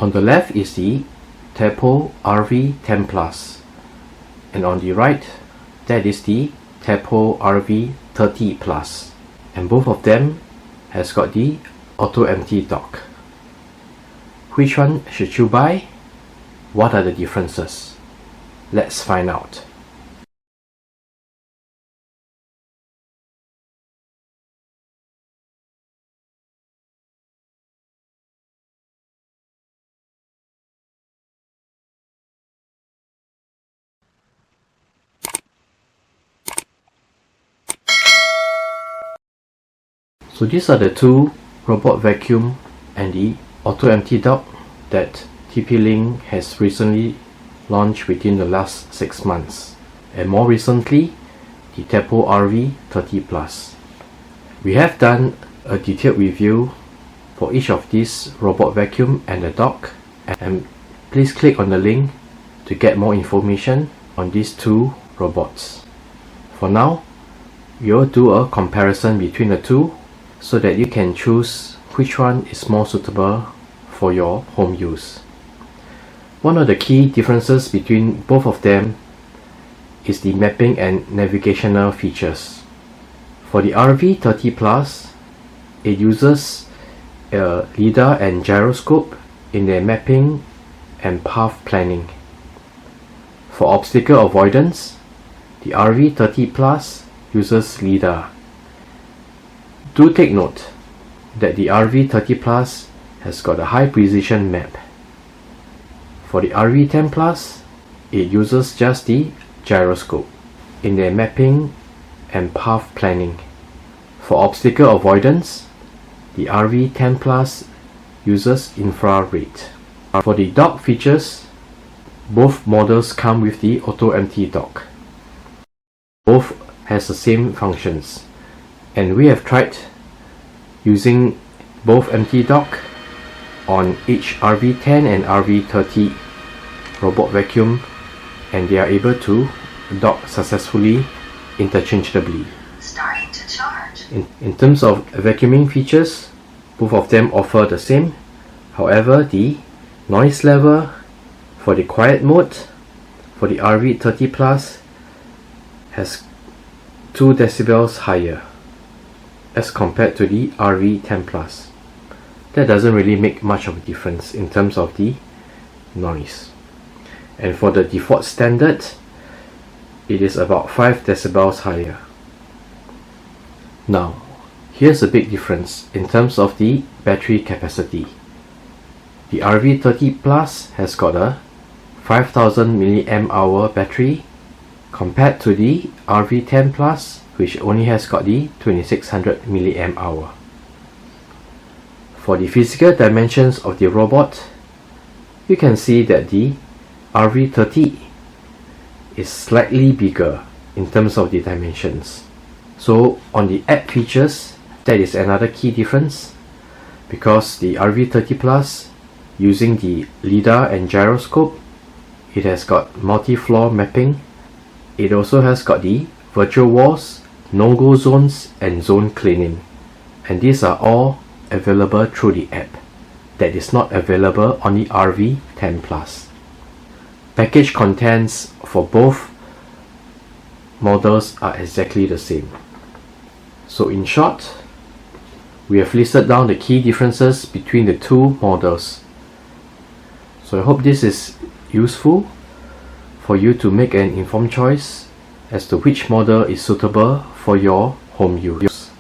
On the left is the Tapo RV10 Plus, and on the right, that is the Tapo RV30 Plus, and both of them has got the auto empty dock. Which one should you buy? What are the differences? Let's find out. So these are the two robot vacuum and the auto empty dock that TP-Link has recently launched within the last 6 months, and more recently the Tapo RV30 Plus. We have done a detailed review for each of these robot vacuum and the dock, and please click on the link to get more information on these two robots. For now, we will do a comparison between the two so that you can choose which one is more suitable for your home use. One of the key differences between both of them is the mapping and navigational features. For the RV30 Plus, it uses a LiDAR and gyroscope in their mapping and path planning. For obstacle avoidance, the RV30 Plus uses LiDAR. Do take note that the RV30 Plus has got a high precision map. For the RV10 Plus, it uses just the gyroscope in their mapping and path planning. For obstacle avoidance, the RV10 Plus uses infrared. For the dock features, both models come with the auto empty dock. Both has the same functions, and we have tried using both empty dock on each RV10 and RV30 robot vacuum, and they are able to dock successfully interchangeably. Starting to charge. In terms of vacuuming features, both of them offer the same. However, the noise level for the quiet mode for the RV30 Plus has 2 decibels higher as compared to the RV10 Plus. That doesn't really make much of a difference in terms of the noise. And for the default standard, it is about 5 decibels higher. Now, here's a big difference in terms of the battery capacity. The RV30 Plus has got a 5000 mAh battery compared to the RV10 Plus, which only has got the 2600 mAh. For the physical dimensions of the robot, you can see that the RV30 is slightly bigger in terms of the dimensions. So on the app features, that is another key difference, because the RV30 Plus, using the LiDAR and gyroscope, it has got multi-floor mapping. It also has got the virtual walls, no-go zones and zone cleaning, and these are all available through the app. That is not available on the RV10 Plus. Package contents for both models are exactly the same. So in short, we have listed down the key differences between the two models. So I hope this is useful for you to make an informed choice as to which model is suitable for your home use.